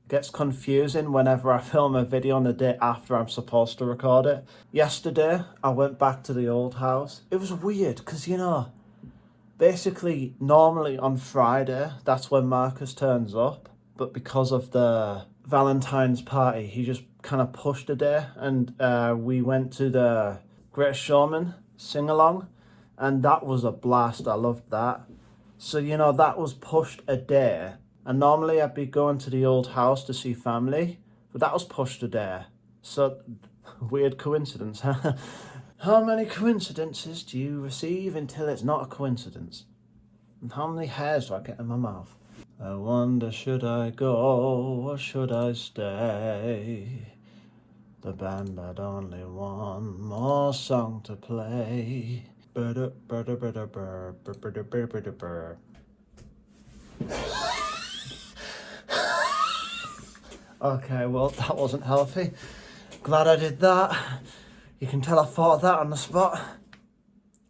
Gets confusing whenever I film a video on the day after I'm supposed to record it. Yesterday, I went back to the old house. It was weird because, basically, normally on Friday, that's when Marcus turns up. But because of the Valentine's party, he just kind of pushed a day. And we went to the Greatest Showman sing-along. And that was a blast. I loved that. So, that was pushed a day. And normally I'd be going to the old house to see family. But that was pushed a day. So, weird coincidence, huh? How many coincidences do you receive until it's not a coincidence? And how many hairs do I get in my mouth? I wonder, should I go or should I stay? The band had only one more song to play. Okay, well, that wasn't healthy. Glad I did that. You can tell I thought of that on the spot.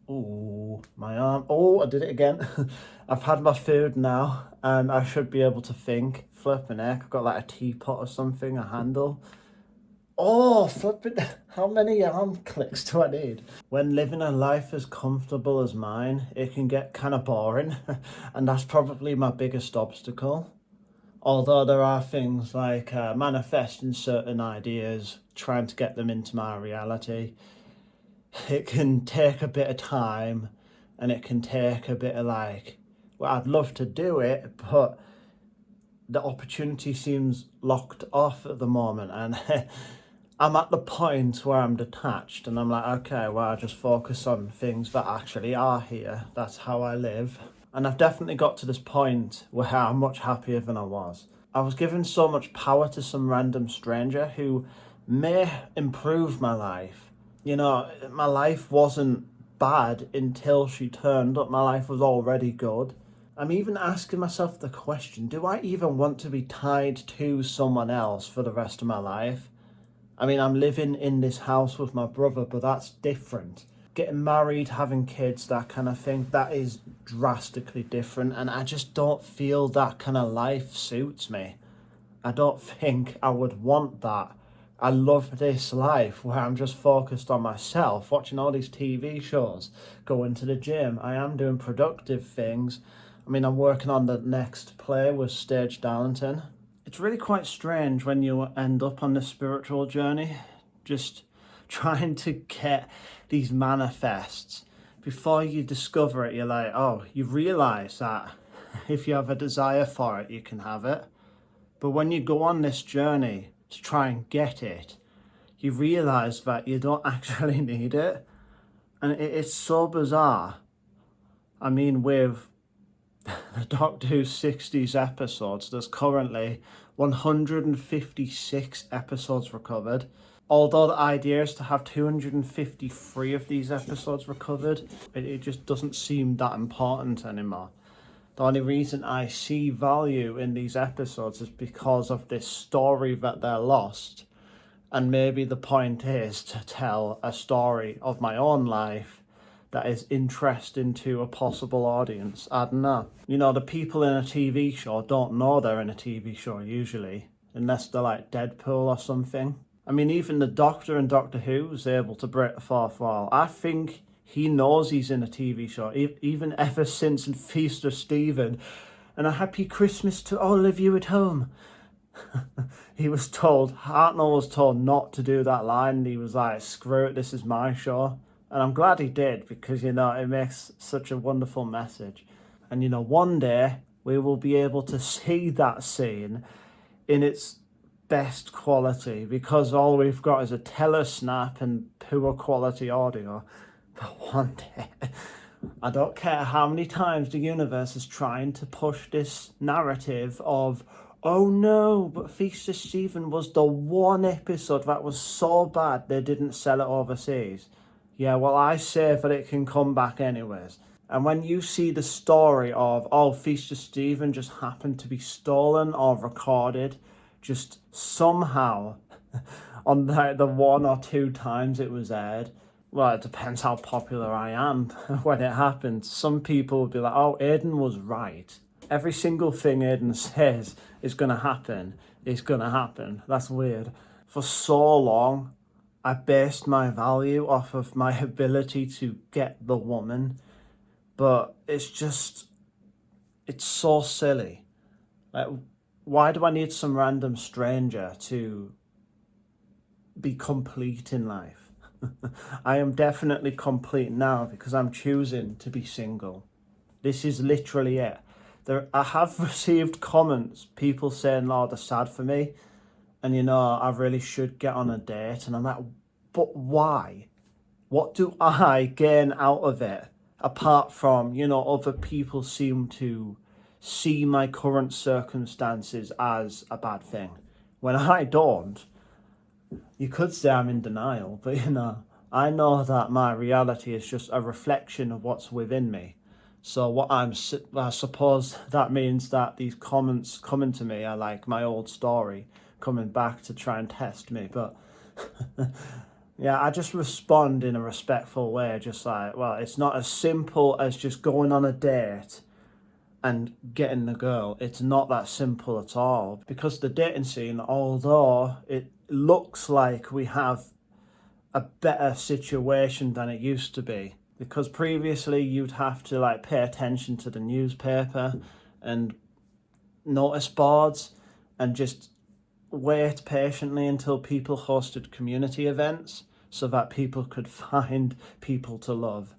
Oh, my arm. Oh, I did it again. I've had my food now, and I should be able to think. Flipping heck, I've got like a teapot or something, a handle. Oh, flipping. How many arm clicks do I need? When living a life as comfortable as mine, it can get kind of boring, and that's probably my biggest obstacle. Although there are things like manifesting certain ideas, trying to get them into my reality. It can take a bit of time, and it can take a bit of well, I'd love to do it, but the opportunity seems locked off at the moment, and I'm at the point where I'm detached, and I'm like, okay, well, I just focus on things that actually are here. That's how I live. And I've definitely got to this point where I'm much happier than I was. I was given so much power to some random stranger who may improve my life. My life wasn't bad until she turned up. My life was already good. I'm even asking myself the question, do I even want to be tied to someone else for the rest of my life? I mean, I'm living in this house with my brother, but that's different. Getting married, having kids, that kind of thing, that is drastically different. And I just don't feel that kind of life suits me. I don't think I would want that. I love this life where I'm just focused on myself, watching all these TV shows, going to the gym. I am doing productive things. I mean, I'm working on the next play with Stage Darlington. It's really quite strange when you end up on this spiritual journey, just trying to get these manifests. Before you discover it, you're like, oh, you realise that if you have a desire for it, you can have it. But when you go on this journey to try and get it, you realise that you don't actually need it. And it's so bizarre. I mean, with the Doctor Who 60s episodes, there's currently 156 episodes recovered. Although the idea is to have 253 of these episodes recovered, it just doesn't seem that important anymore. The only reason I see value in these episodes is because of this story that they're lost. And maybe the point is to tell a story of my own life that is interesting to a possible audience. I don't know. The people in a TV show don't know they're in a TV show usually, unless they're like Deadpool or something. I mean, even the Doctor in Doctor Who was able to break the fourth wall. I think he knows he's in a TV show, even ever since in Feast of Stephen. And a happy Christmas to all of you at home. Hartnell was told not to do that line, and he was like, screw it, this is my show. And I'm glad he did, because, it makes such a wonderful message. And, one day we will be able to see that scene in its best quality, because all we've got is a telesnap and poor quality audio. But one day, I don't care how many times the universe is trying to push this narrative of, oh no, but Feast of Stephen was the one episode that was so bad they didn't sell it overseas. Yeah, well, I say that it can come back anyways. And when you see the story of, oh, Feast of Stephen just happened to be stolen or recorded, just somehow on the 1 or 2 times it was aired. Well, it depends how popular I am when it happens. Some people would be like, oh, Aiden was right. Every single thing Aiden says is going to happen. It's going to happen. That's weird. For so long, I based my value off of my ability to get the woman. But it's so silly. Like, why do I need some random stranger to be complete in life? I am definitely complete now because I'm choosing to be single. This is literally it. I have received comments, people saying, "Oh, they're sad for me, and I really should get on a date." And I'm like, but why? What do I gain out of it apart from, other people seem to see my current circumstances as a bad thing when I don't? You could say I'm in denial, but I know that my reality is just a reflection of what's within me. So I suppose that means that these comments coming to me are like my old story coming back to try and test me. But yeah, I just respond in a respectful way, just like, well, it's not as simple as just going on a date and getting the girl. It's not that simple at all, because the dating scene, although it looks like we have a better situation than it used to be, because previously you'd have to like pay attention to the newspaper and notice boards and just wait patiently until people hosted community events so that people could find people to love.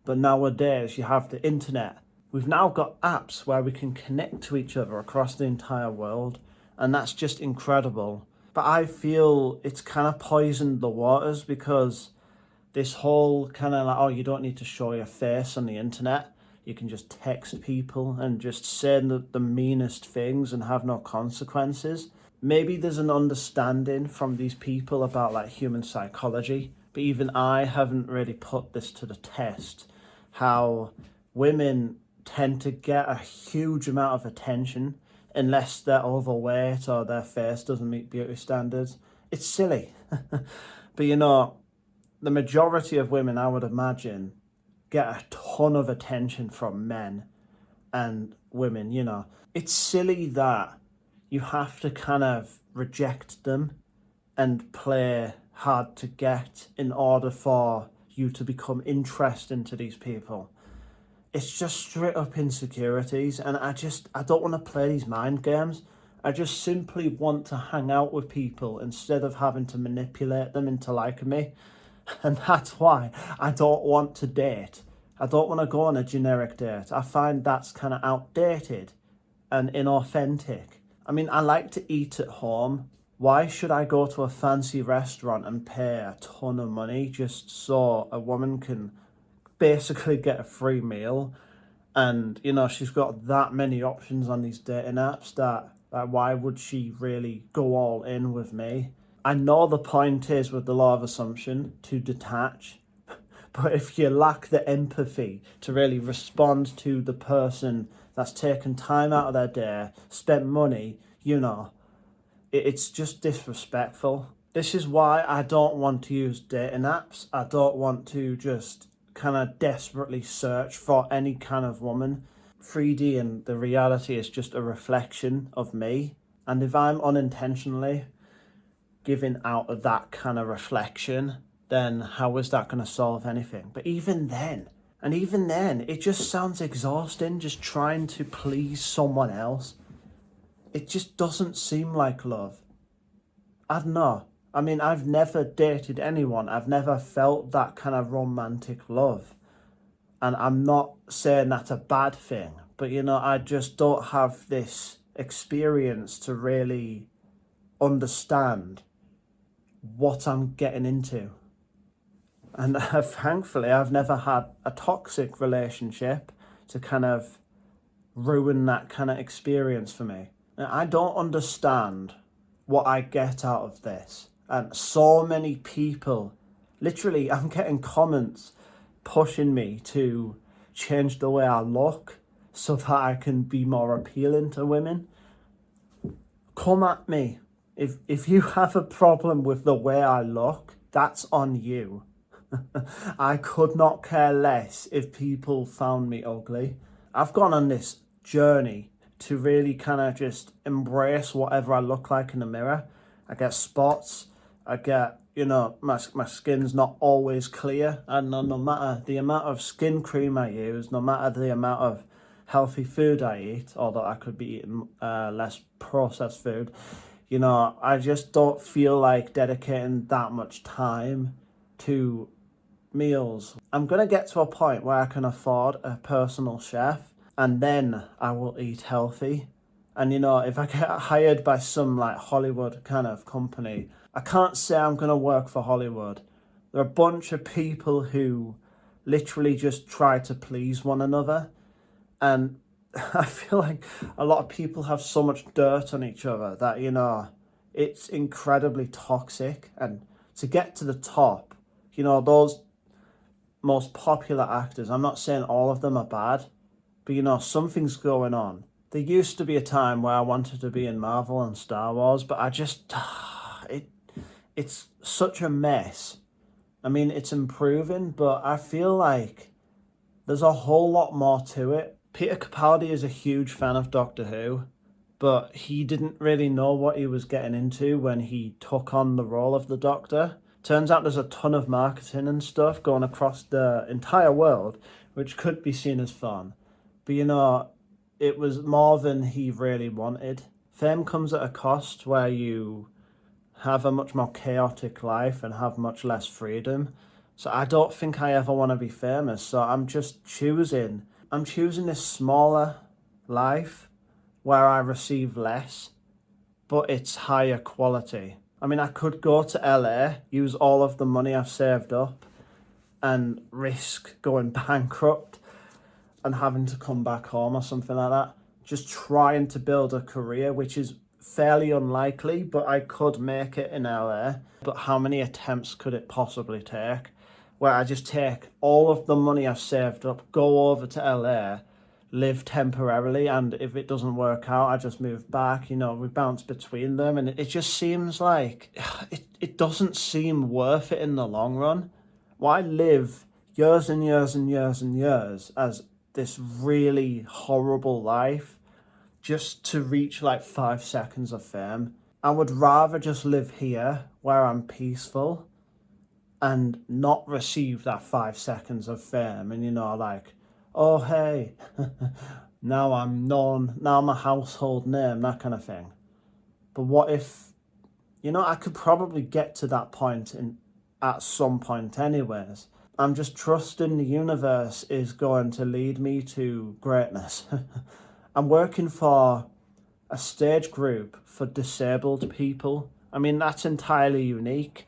But nowadays you have the internet. We've now got apps where we can connect to each other across the entire world, and that's just incredible. But I feel it's kind of poisoned the waters, because this whole kind of like, oh, you don't need to show your face on the internet. You can just text people and just say the meanest things and have no consequences. Maybe there's an understanding from these people about like human psychology, but even I haven't really put this to the test, how women tend to get a huge amount of attention unless they're overweight or their face doesn't meet beauty standards. It's silly. But the majority of women, I would imagine, get a ton of attention from men and women. It's silly that you have to kind of reject them and play hard to get in order for you to become interested into these people. It's just straight up insecurities, and I don't want to play these mind games. I just simply want to hang out with people instead of having to manipulate them into liking me. And that's why I don't want to date. I don't want to go on a generic date. I find that's kind of outdated and inauthentic. I mean, I like to eat at home. Why should I go to a fancy restaurant and pay a ton of money just so a woman can basically get a free meal? And she's got that many options on these dating apps that why would she really go all in with me? I know the point is with the law of assumption to detach, but if you lack the empathy to really respond to the person that's taken time out of their day, spent money, it's just disrespectful. This is why I don't want to use dating apps. I don't want to just kind of desperately search for any kind of woman. 3D and the reality is just a reflection of me. And if I'm unintentionally giving out of that kind of reflection, then how is that going to solve anything? But even then, it just sounds exhausting, just trying to please someone else. It just doesn't seem like love. I don't know. I mean, I've never dated anyone. I've never felt that kind of romantic love. And I'm not saying that's a bad thing, but I just don't have this experience to really understand what I'm getting into. And thankfully, I've never had a toxic relationship to kind of ruin that kind of experience for me. And I don't understand what I get out of this. And so many people, literally, I'm getting comments pushing me to change the way I look so that I can be more appealing to women. Come at me. If you have a problem with the way I look, that's on you. I could not care less if people found me ugly. I've gone on this journey to really kind of just embrace whatever I look like in the mirror. I get spots, I get, my skin's not always clear, and no matter the amount of skin cream I use, no matter the amount of healthy food I eat, although I could be eating less processed food, I just don't feel like dedicating that much time to meals. I'm going to get to a point where I can afford a personal chef, and then I will eat healthy. And if I get hired by some like Hollywood kind of company, I can't say I'm going to work for Hollywood. There are a bunch of people who literally just try to please one another. And I feel like a lot of people have so much dirt on each other that, it's incredibly toxic. And to get to the top, those most popular actors, I'm not saying all of them are bad, but something's going on. There used to be a time where I wanted to be in Marvel and Star Wars, but I just, it's such a mess. I mean, it's improving, but I feel like there's a whole lot more to it. Peter Capaldi is a huge fan of Doctor Who, but he didn't really know what he was getting into when he took on the role of the Doctor. Turns out there's a ton of marketing and stuff going across the entire world, which could be seen as fun. But it was more than he really wanted. Fame comes at a cost where you have a much more chaotic life and have much less freedom. So I don't think I ever want to be famous. So I'm choosing this smaller life where I receive less, but it's higher quality. I mean, I could go to LA, use all of the money I've saved up, and risk going bankrupt and having to come back home or something like that. Just trying to build a career, which is fairly unlikely, but I could make it in LA. But how many attempts could it possibly take? Where I just take all of the money I've saved up, go over to LA, live temporarily, and if it doesn't work out, I just move back, we bounce between them. And it just seems like, it doesn't seem worth it in the long run. Why live years and years and years and years as this really horrible life just to reach like 5 seconds of fame? I would rather just live here where I'm peaceful and not receive that 5 seconds of fame and like, oh hey, now I'm known, now I'm a household name, that kind of thing. But what if, I could probably get to that point at some point anyways. I'm just trusting the universe is going to lead me to greatness. I'm working for a stage group for disabled people. I mean, that's entirely unique,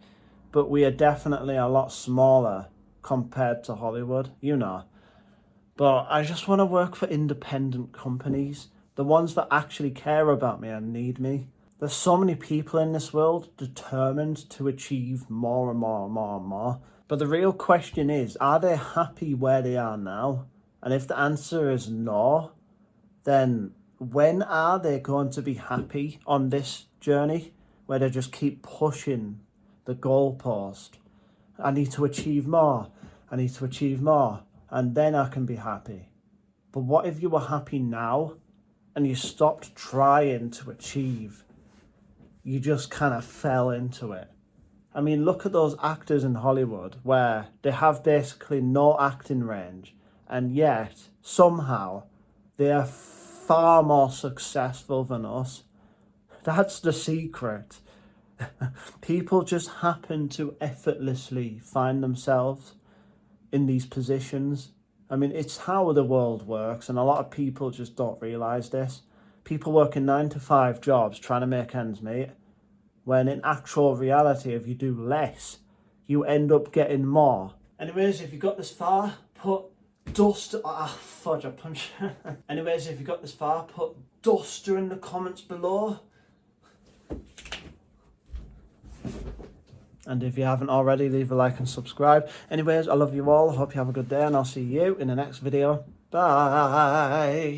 but we are definitely a lot smaller compared to Hollywood, But I just want to work for independent companies, the ones that actually care about me and need me. There's so many people in this world determined to achieve more and more and more and more. But the real question is, are they happy where they are now? And if the answer is no, then when are they going to be happy on this journey where they just keep pushing the goalpost? I need to achieve more. I need to achieve more. And then I can be happy. But what if you were happy now and you stopped trying to achieve? You just kind of fell into it. I mean, look at those actors in Hollywood where they have basically no acting range, and yet somehow they are far more successful than us. That's the secret. People just happen to effortlessly find themselves in these positions. I mean, it's how the world works, and a lot of people just don't realise this. People working 9-to-5 jobs trying to make ends meet, when in actual reality, if you do less, you end up getting more. Anyways, if you got this far, put duster... fudge, I punched. Anyways, if you got this far, put duster in the comments below. And if you haven't already, leave a like and subscribe. Anyways, I love you all. I hope you have a good day, and I'll see you in the next video. Bye.